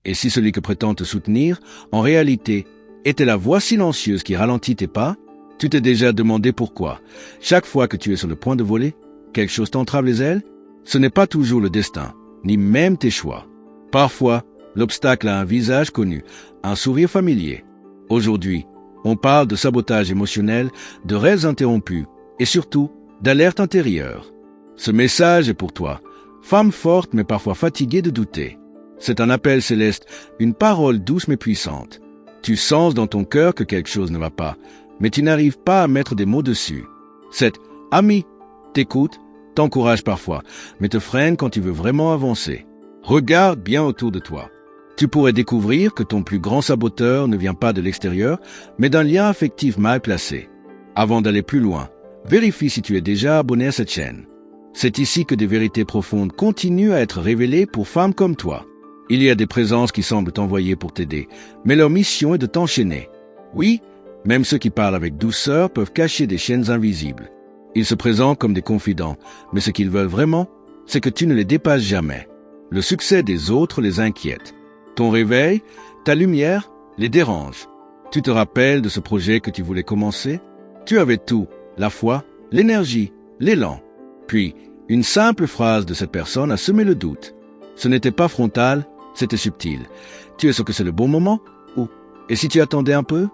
Et si celui que prétend te soutenir, en réalité, était la voix silencieuse qui ralentit tes pas, tu t'es déjà demandé pourquoi. Chaque fois que tu es sur le point de voler, quelque chose t'entrave les ailes. Ce n'est pas toujours le destin, ni même tes choix. Parfois, l'obstacle a un visage connu, un sourire familier. Aujourd'hui, on parle de sabotage émotionnel, de rêves interrompus et surtout d'alerte intérieure. Ce message est pour toi, femme forte mais parfois fatiguée de douter. C'est un appel céleste, une parole douce mais puissante. Tu sens dans ton cœur que quelque chose ne va pas, mais tu n'arrives pas à mettre des mots dessus. Cet ami t'écoute, t'encourage parfois, mais te freine quand tu veux vraiment avancer. Regarde bien autour de toi. Tu pourrais découvrir que ton plus grand saboteur ne vient pas de l'extérieur, mais d'un lien affectif mal placé. Avant d'aller plus loin, vérifie si tu es déjà abonné à cette chaîne. C'est ici que des vérités profondes continuent à être révélées pour femmes comme toi. Il y a des présences qui semblent t'envoyer pour t'aider, mais leur mission est de t'enchaîner. Oui, même ceux qui parlent avec douceur peuvent cacher des chaînes invisibles. Ils se présentent comme des confidents, mais ce qu'ils veulent vraiment, c'est que tu ne les dépasses jamais. Le succès des autres les inquiète. Ton réveil, ta lumière, les dérange. Tu te rappelles de ce projet que tu voulais commencer? Tu avais tout, la foi, l'énergie, l'élan. Puis, une simple phrase de cette personne a semé le doute. Ce n'était pas frontal, c'était subtil. Tu es sûr que c'est le bon moment? Ou, et si tu attendais un peu?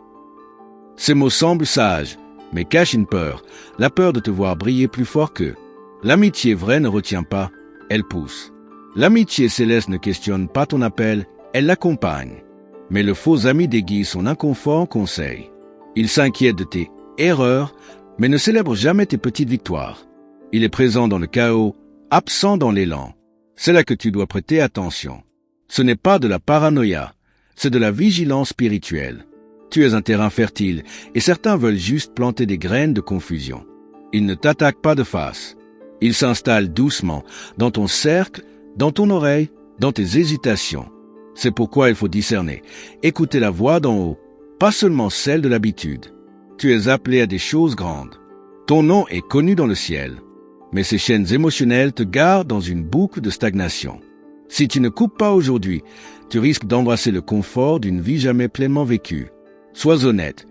Ces mots semblent sages, mais cachent une peur, la peur de te voir briller plus fort qu'eux. L'amitié vraie ne retient pas, elle pousse. L'amitié céleste ne questionne pas ton appel, elle l'accompagne. Mais le faux ami déguise son inconfort en conseil. Il s'inquiète de tes erreurs, mais ne célèbre jamais tes petites victoires. Il est présent dans le chaos, absent dans l'élan. C'est là que tu dois prêter attention. Ce n'est pas de la paranoïa, c'est de la vigilance spirituelle. Tu es un terrain fertile, et certains veulent juste planter des graines de confusion. Ils ne t'attaquent pas de face. Ils s'installent doucement, dans ton cercle, dans ton oreille, dans tes hésitations. C'est pourquoi il faut discerner, écouter la voix d'en haut, pas seulement celle de l'habitude. Tu es appelé à des choses grandes. Ton nom est connu dans le ciel. Mais ces chaînes émotionnelles te gardent dans une boucle de stagnation. Si tu ne coupes pas aujourd'hui, tu risques d'embrasser le confort d'une vie jamais pleinement vécue. Sois honnête.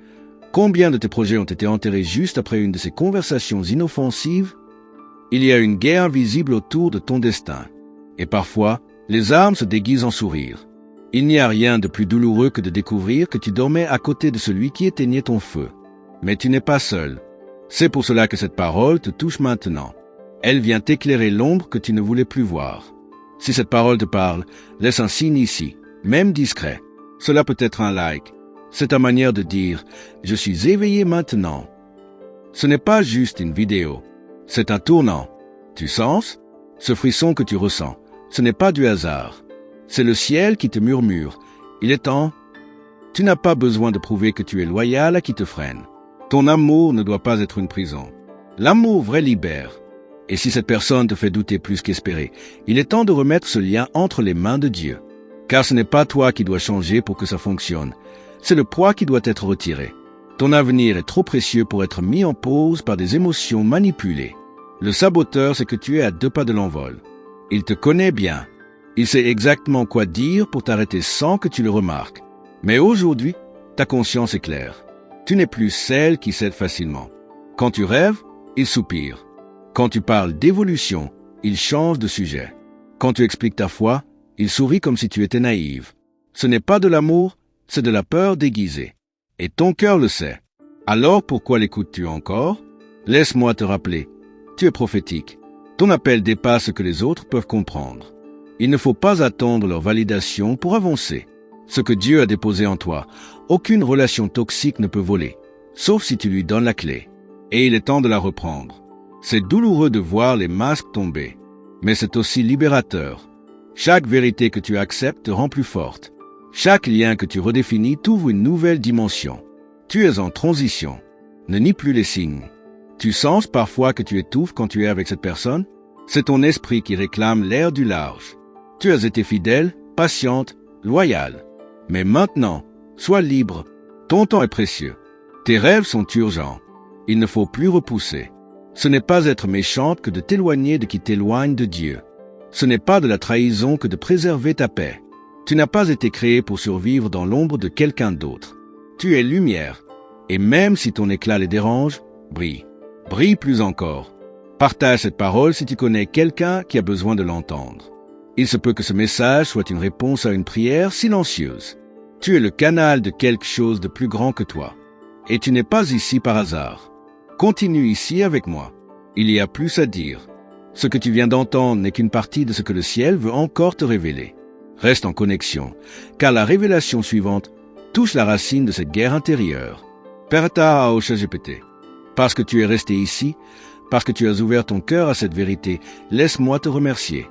Combien de tes projets ont été enterrés juste après une de ces conversations inoffensives? Il y a une guerre invisible autour de ton destin. Et parfois, les armes se déguisent en sourires. Il n'y a rien de plus douloureux que de découvrir que tu dormais à côté de celui qui éteignait ton feu. Mais tu n'es pas seul. C'est pour cela que cette parole te touche maintenant. Elle vient éclairer l'ombre que tu ne voulais plus voir. Si cette parole te parle, laisse un signe ici, même discret. Cela peut être un like. C'est ta manière de dire « Je suis éveillé maintenant ». Ce n'est pas juste une vidéo. C'est un tournant. Tu sens? Ce frisson que tu ressens, ce n'est pas du hasard. C'est le ciel qui te murmure. Il est temps. Tu n'as pas besoin de prouver que tu es loyal à qui te freine. Ton amour ne doit pas être une prison. L'amour vrai libère. Et si cette personne te fait douter plus qu'espérer, il est temps de remettre ce lien entre les mains de Dieu. Car ce n'est pas toi qui dois changer pour que ça fonctionne. C'est le poids qui doit être retiré. Ton avenir est trop précieux pour être mis en pause par des émotions manipulées. Le saboteur, c'est que tu es à 2 pas de l'envol. Il te connaît bien. Il sait exactement quoi dire pour t'arrêter sans que tu le remarques. Mais aujourd'hui, ta conscience est claire. Tu n'es plus celle qui cède facilement. Quand tu rêves, il soupire. Quand tu parles d'évolution, il change de sujet. Quand tu expliques ta foi, il sourit comme si tu étais naïve. Ce n'est pas de l'amour, c'est de la peur déguisée. Et ton cœur le sait. Alors pourquoi l'écoutes-tu encore? Laisse-moi te rappeler. Tu es prophétique. Ton appel dépasse ce que les autres peuvent comprendre. Il ne faut pas attendre leur validation pour avancer. Ce que Dieu a déposé en toi, aucune relation toxique ne peut voler, sauf si tu lui donnes la clé. Et il est temps de la reprendre. C'est douloureux de voir les masques tomber, mais c'est aussi libérateur. Chaque vérité que tu acceptes te rend plus forte. Chaque lien que tu redéfinis t'ouvre une nouvelle dimension. Tu es en transition. Ne nie plus les signes. Tu sens parfois que tu étouffes quand tu es avec cette personne? C'est ton esprit qui réclame l'air du large. Tu as été fidèle, patiente, loyale. Mais maintenant, sois libre. Ton temps est précieux. Tes rêves sont urgents. Il ne faut plus repousser. Ce n'est pas être méchante que de t'éloigner de qui t'éloigne de Dieu. Ce n'est pas de la trahison que de préserver ta paix. Tu n'as pas été créé pour survivre dans l'ombre de quelqu'un d'autre. Tu es lumière. Et même si ton éclat les dérange, brille. Brille plus encore. Partage cette parole si tu connais quelqu'un qui a besoin de l'entendre. Il se peut que ce message soit une réponse à une prière silencieuse. Tu es le canal de quelque chose de plus grand que toi. Et tu n'es pas ici par hasard. Continue ici avec moi. Il y a plus à dire. Ce que tu viens d'entendre n'est qu'une partie de ce que le ciel veut encore te révéler. Reste en connexion, car la révélation suivante touche la racine de cette guerre intérieure. Perta Aosha GPT. Parce que tu es resté ici, parce que tu as ouvert ton cœur à cette vérité, laisse-moi te remercier.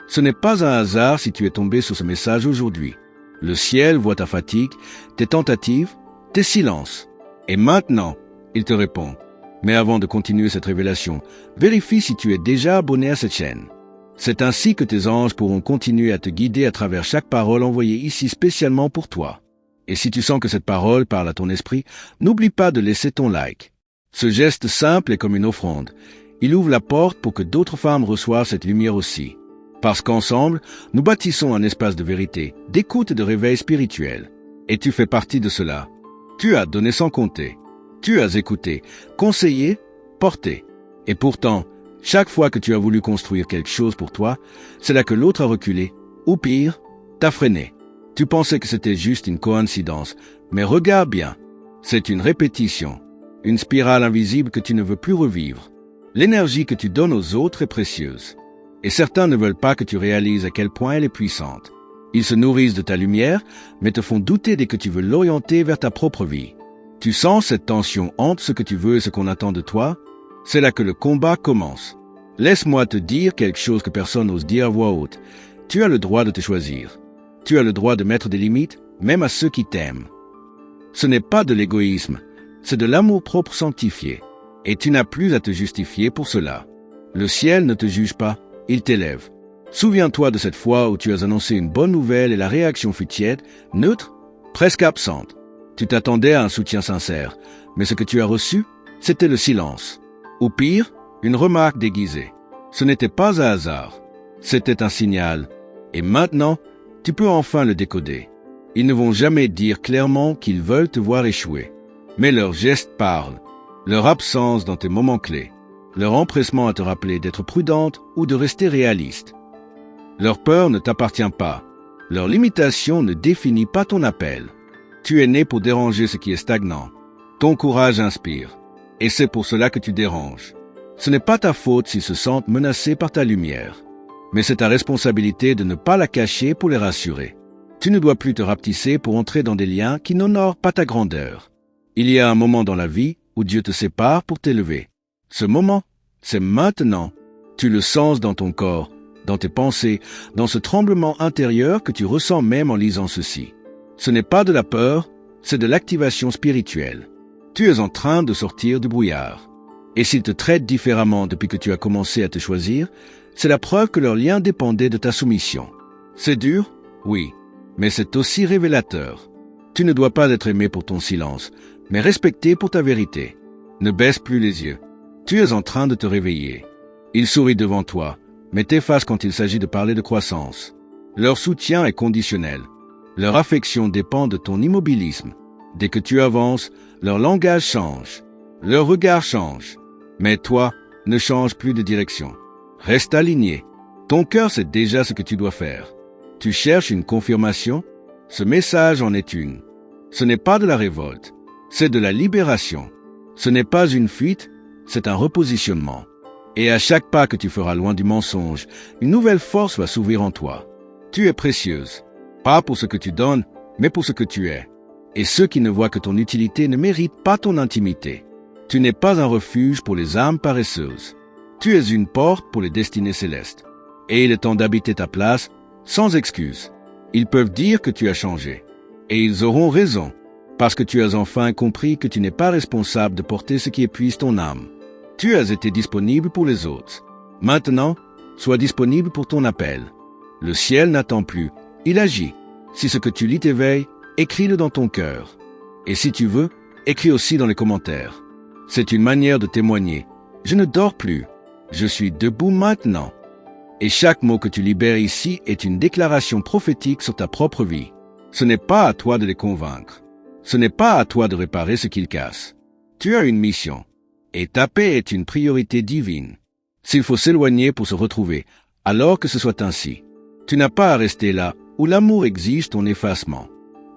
Ce n'est pas un hasard si tu es tombé sur ce message aujourd'hui. Le ciel voit ta fatigue, tes tentatives, tes silences. Et maintenant, il te répond. Mais avant de continuer cette révélation, vérifie si tu es déjà abonné à cette chaîne. C'est ainsi que tes anges pourront continuer à te guider à travers chaque parole envoyée ici spécialement pour toi. Et si tu sens que cette parole parle à ton esprit, n'oublie pas de laisser ton like. Ce geste simple est comme une offrande. Il ouvre la porte pour que d'autres femmes reçoivent cette lumière aussi. Parce qu'ensemble, nous bâtissons un espace de vérité, d'écoute et de réveil spirituel. Et tu fais partie de cela. Tu as donné sans compter. Tu as écouté, conseillé, porté. Et pourtant, chaque fois que tu as voulu construire quelque chose pour toi, c'est là que l'autre a reculé, ou pire, t'a freiné. Tu pensais que c'était juste une coïncidence, mais regarde bien. C'est une répétition, une spirale invisible que tu ne veux plus revivre. L'énergie que tu donnes aux autres est précieuse. Et certains ne veulent pas que tu réalises à quel point elle est puissante. Ils se nourrissent de ta lumière, mais te font douter dès que tu veux l'orienter vers ta propre vie. Tu sens cette tension entre ce que tu veux et ce qu'on attend de toi? C'est là que le combat commence. Laisse-moi te dire quelque chose que personne n'ose dire à voix haute. Tu as le droit de te choisir. Tu as le droit de mettre des limites, même à ceux qui t'aiment. Ce n'est pas de l'égoïsme, c'est de l'amour-propre sanctifié. Et tu n'as plus à te justifier pour cela. Le ciel ne te juge pas, il t'élève. Souviens-toi de cette fois où tu as annoncé une bonne nouvelle et la réaction fut tiède, neutre, presque absente. Tu t'attendais à un soutien sincère, mais ce que tu as reçu, c'était le silence. Ou pire, une remarque déguisée. Ce n'était pas un hasard. C'était un signal. Et maintenant, tu peux enfin le décoder. Ils ne vont jamais dire clairement qu'ils veulent te voir échouer. Mais leurs gestes parlent. Leur absence dans tes moments clés. Leur empressement à te rappeler d'être prudente ou de rester réaliste. Leur peur ne t'appartient pas. Leur limitation ne définit pas ton appel. Tu es né pour déranger ce qui est stagnant. Ton courage inspire. Et c'est pour cela que tu déranges. Ce n'est pas ta faute s'ils se sentent menacés par ta lumière. Mais c'est ta responsabilité de ne pas la cacher pour les rassurer. Tu ne dois plus te rapetisser pour entrer dans des liens qui n'honorent pas ta grandeur. Il y a un moment dans la vie où Dieu te sépare pour t'élever. Ce moment, c'est maintenant. Tu le sens dans ton corps, dans tes pensées, dans ce tremblement intérieur que tu ressens même en lisant ceci. Ce n'est pas de la peur, c'est de l'activation spirituelle. Tu es en train de sortir du brouillard. Et s'ils te traitent différemment depuis que tu as commencé à te choisir, c'est la preuve que leur lien dépendait de ta soumission. C'est dur? Oui. Mais c'est aussi révélateur. Tu ne dois pas être aimé pour ton silence, mais respecté pour ta vérité. Ne baisse plus les yeux. Tu es en train de te réveiller. Ils sourient devant toi, mais t'effacent quand il s'agit de parler de croissance. Leur soutien est conditionnel. Leur affection dépend de ton immobilisme. Dès que tu avances, leur langage change. Leur regard change. Mais toi, ne change plus de direction. Reste aligné. Ton cœur sait déjà ce que tu dois faire. Tu cherches une confirmation? Ce message en est une. Ce n'est pas de la révolte. C'est de la libération. Ce n'est pas une fuite, c'est un repositionnement. Et à chaque pas que tu feras loin du mensonge, une nouvelle force va s'ouvrir en toi. Tu es précieuse. Pas pour ce que tu donnes, mais pour ce que tu es. Et ceux qui ne voient que ton utilité ne méritent pas ton intimité. Tu n'es pas un refuge pour les âmes paresseuses. Tu es une porte pour les destinées célestes. Et il est temps d'habiter ta place, sans excuse. Ils peuvent dire que tu as changé. Et ils auront raison, parce que tu as enfin compris que tu n'es pas responsable de porter ce qui épuise ton âme. Tu as été disponible pour les autres. Maintenant, sois disponible pour ton appel. Le ciel n'attend plus, il agit. Si ce que tu lis t'éveille, écris-le dans ton cœur. Et si tu veux, écris aussi dans les commentaires. C'est une manière de témoigner. Je ne dors plus. Je suis debout maintenant. Et chaque mot que tu libères ici est une déclaration prophétique sur ta propre vie. Ce n'est pas à toi de les convaincre. Ce n'est pas à toi de réparer ce qu'ils cassent. Tu as une mission. Et ta paix est une priorité divine. S'il faut s'éloigner pour se retrouver, alors que ce soit ainsi. Tu n'as pas à rester là où l'amour exige ton effacement.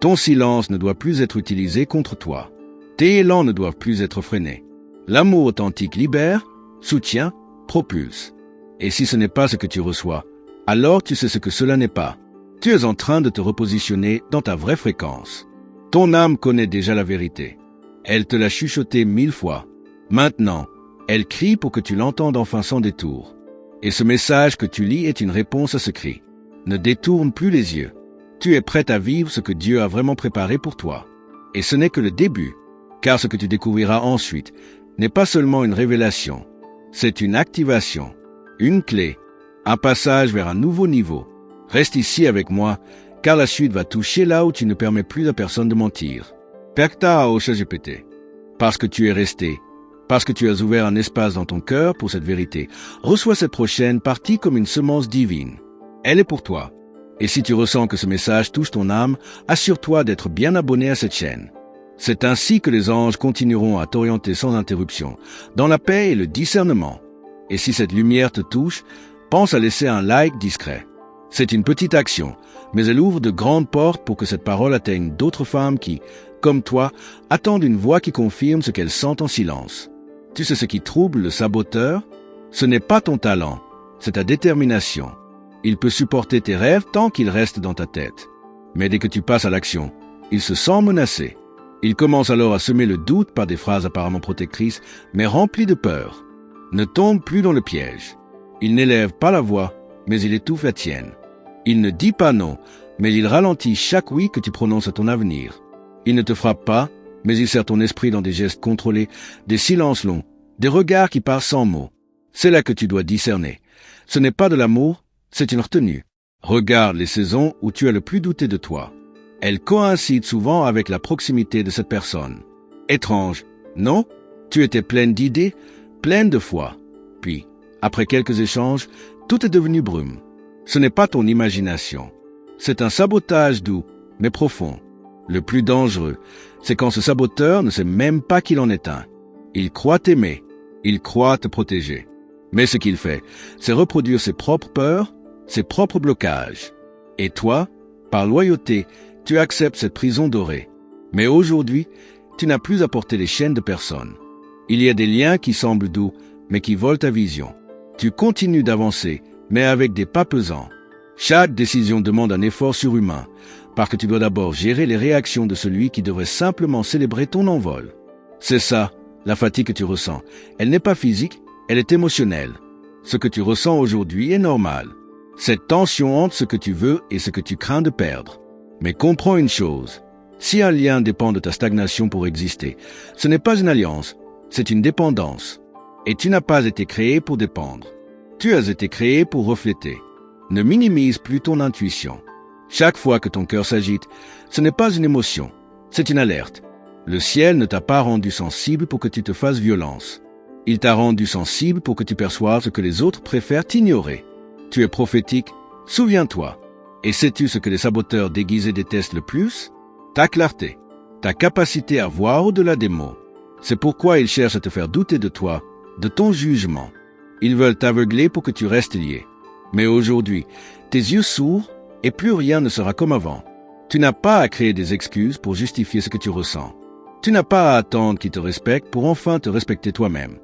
Ton silence ne doit plus être utilisé contre toi. Tes élans ne doivent plus être freinés. L'amour authentique libère, soutient, propulse. Et si ce n'est pas ce que tu reçois, alors tu sais ce que cela n'est pas. Tu es en train de te repositionner dans ta vraie fréquence. Ton âme connaît déjà la vérité. Elle te l'a chuchotée 1000 fois. Maintenant, elle crie pour que tu l'entendes enfin sans détour. Et ce message que tu lis est une réponse à ce cri. Ne détourne plus les yeux. Tu es prête à vivre ce que Dieu a vraiment préparé pour toi. Et ce n'est que le début, car ce que tu découvriras ensuite n'est pas seulement une révélation, c'est une activation, une clé, un passage vers un nouveau niveau. Reste ici avec moi, car la suite va toucher là où tu ne permets plus à personne de mentir. Pekta Osha GPT. Parce que tu es resté, parce que tu as ouvert un espace dans ton cœur pour cette vérité, reçois cette prochaine partie comme une semence divine. Elle est pour toi. Et si tu ressens que ce message touche ton âme, assure-toi d'être bien abonné à cette chaîne. C'est ainsi que les anges continueront à t'orienter sans interruption, dans la paix et le discernement. Et si cette lumière te touche, pense à laisser un like discret. C'est une petite action, mais elle ouvre de grandes portes pour que cette parole atteigne d'autres femmes qui, comme toi, attendent une voix qui confirme ce qu'elles sentent en silence. Tu sais ce qui trouble le saboteur? Ce n'est pas ton talent, c'est ta détermination. Il peut supporter tes rêves tant qu'ils restent dans ta tête. Mais dès que tu passes à l'action, il se sent menacé. Il commence alors à semer le doute par des phrases apparemment protectrices, mais remplies de peur. Ne tombe plus dans le piège. Il n'élève pas la voix, mais il étouffe la tienne. Il ne dit pas non, mais il ralentit chaque oui que tu prononces à ton avenir. Il ne te frappe pas, mais il serre ton esprit dans des gestes contrôlés, des silences longs, des regards qui parlent sans mots. C'est là que tu dois discerner. Ce n'est pas de l'amour, c'est une retenue. Regarde les saisons où tu as le plus douté de toi. Elles coïncident souvent avec la proximité de cette personne. Étrange, non? Tu étais pleine d'idées, pleine de foi. Puis, après quelques échanges, tout est devenu brume. Ce n'est pas ton imagination. C'est un sabotage doux, mais profond. Le plus dangereux, c'est quand ce saboteur ne sait même pas qu'il en est un. Il croit t'aimer, il croit te protéger. Mais ce qu'il fait, c'est reproduire ses propres peurs, ses propres blocages. Et toi, par loyauté, tu acceptes cette prison dorée. Mais aujourd'hui, tu n'as plus à porter les chaînes de personne. Il y a des liens qui semblent doux, mais qui volent ta vision. Tu continues d'avancer, mais avec des pas pesants. Chaque décision demande un effort surhumain, parce que tu dois d'abord gérer les réactions de celui qui devrait simplement célébrer ton envol. C'est ça, la fatigue que tu ressens. Elle n'est pas physique, elle est émotionnelle. Ce que tu ressens aujourd'hui est normal. Cette tension entre ce que tu veux et ce que tu crains de perdre. Mais comprends une chose, si un lien dépend de ta stagnation pour exister, ce n'est pas une alliance, c'est une dépendance. Et tu n'as pas été créé pour dépendre. Tu as été créé pour refléter. Ne minimise plus ton intuition. Chaque fois que ton cœur s'agite, ce n'est pas une émotion, c'est une alerte. Le ciel ne t'a pas rendu sensible pour que tu te fasses violence. Il t'a rendu sensible pour que tu perçoives ce que les autres préfèrent ignorer. Tu es prophétique, souviens-toi. Et sais-tu ce que les saboteurs déguisés détestent le plus? Ta clarté, ta capacité à voir au-delà des mots. C'est pourquoi ils cherchent à te faire douter de toi, de ton jugement. Ils veulent t'aveugler pour que tu restes lié. Mais aujourd'hui, tes yeux s'ouvrent et plus rien ne sera comme avant. Tu n'as pas à créer des excuses pour justifier ce que tu ressens. Tu n'as pas à attendre qu'ils te respectent pour enfin te respecter toi-même.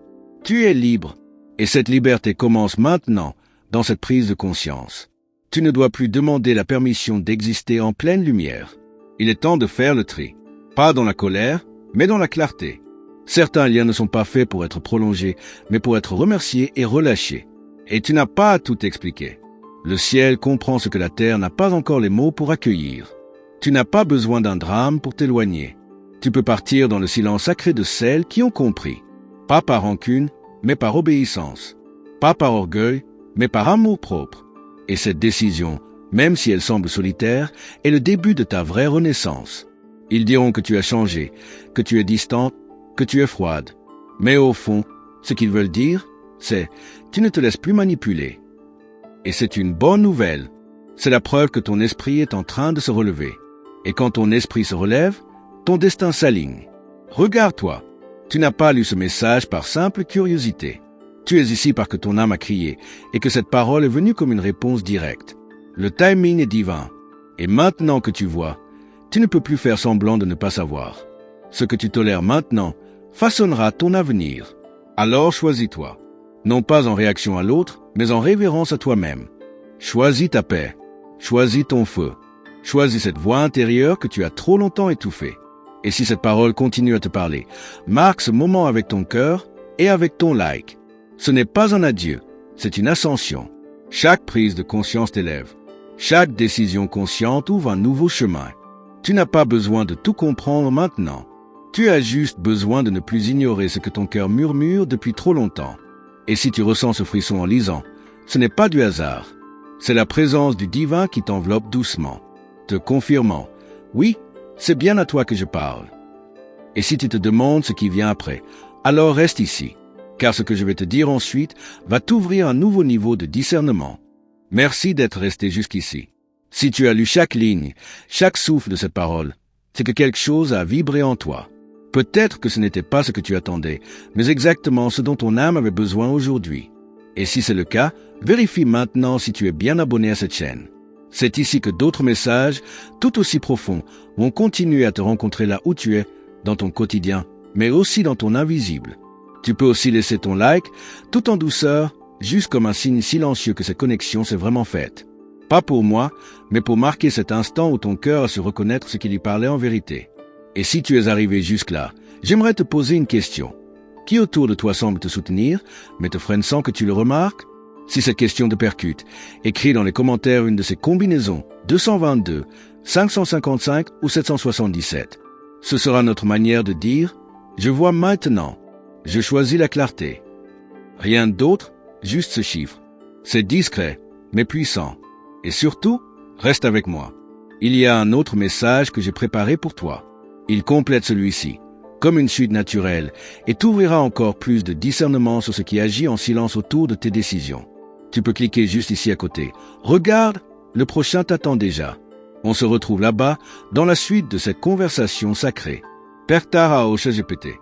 Tu es libre, et cette liberté commence maintenant dans cette prise de conscience. Tu ne dois plus demander la permission d'exister en pleine lumière. Il est temps de faire le tri. Pas dans la colère, mais dans la clarté. Certains liens ne sont pas faits pour être prolongés, mais pour être remerciés et relâchés. Et tu n'as pas à tout expliquer. Le ciel comprend ce que la terre n'a pas encore les mots pour accueillir. Tu n'as pas besoin d'un drame pour t'éloigner. Tu peux partir dans le silence sacré de celles qui ont compris. Pas par rancune, mais par obéissance. Pas par orgueil, mais par amour propre. Et cette décision, même si elle semble solitaire, est le début de ta vraie renaissance. Ils diront que tu as changé, que tu es distante, que tu es froide. Mais au fond, ce qu'ils veulent dire, c'est « tu ne te laisses plus manipuler ». Et c'est une bonne nouvelle. C'est la preuve que ton esprit est en train de se relever. Et quand ton esprit se relève, ton destin s'aligne. Regarde-toi. Tu n'as pas lu ce message par simple curiosité. Tu es ici parce que ton âme a crié et que cette parole est venue comme une réponse directe. Le timing est divin. Et maintenant que tu vois, tu ne peux plus faire semblant de ne pas savoir. Ce que tu tolères maintenant façonnera ton avenir. Alors choisis-toi. Non pas en réaction à l'autre, mais en révérence à toi-même. Choisis ta paix. Choisis ton feu. Choisis cette voix intérieure que tu as trop longtemps étouffée. Et si cette parole continue à te parler, marque ce moment avec ton cœur et avec ton like. Ce n'est pas un adieu, c'est une ascension. Chaque prise de conscience t'élève. Chaque décision consciente ouvre un nouveau chemin. Tu n'as pas besoin de tout comprendre maintenant. Tu as juste besoin de ne plus ignorer ce que ton cœur murmure depuis trop longtemps. Et si tu ressens ce frisson en lisant, ce n'est pas du hasard. C'est la présence du divin qui t'enveloppe doucement, te confirmant, oui, c'est bien à toi que je parle. Et si tu te demandes ce qui vient après, alors reste ici, car ce que je vais te dire ensuite va t'ouvrir un nouveau niveau de discernement. Merci d'être resté jusqu'ici. Si tu as lu chaque ligne, chaque souffle de cette parole, c'est que quelque chose a vibré en toi. Peut-être que ce n'était pas ce que tu attendais, mais exactement ce dont ton âme avait besoin aujourd'hui. Et si c'est le cas, vérifie maintenant si tu es bien abonné à cette chaîne. C'est ici que d'autres messages, tout aussi profonds, vont continuer à te rencontrer là où tu es, dans ton quotidien, mais aussi dans ton invisible. Tu peux aussi laisser ton like, tout en douceur, juste comme un signe silencieux que cette connexion s'est vraiment faite. Pas pour moi, mais pour marquer cet instant où ton cœur a su reconnaître ce qui lui parlait en vérité. Et si tu es arrivé jusque-là, j'aimerais te poser une question. Qui autour de toi semble te soutenir, mais te freine sans que tu le remarques? Si cette question te percute, écris dans les commentaires une de ces combinaisons 222, 555 ou 777. Ce sera notre manière de dire « Je vois maintenant, je choisis la clarté ». Rien d'autre, juste ce chiffre. C'est discret, mais puissant. Et surtout, reste avec moi. Il y a un autre message que j'ai préparé pour toi. Il complète celui-ci, comme une suite naturelle, et t'ouvrira encore plus de discernement sur ce qui agit en silence autour de tes décisions. Tu peux cliquer juste ici à côté. Regarde, le prochain t'attend déjà. On se retrouve là-bas, dans la suite de cette conversation sacrée. Pertara au CGPT.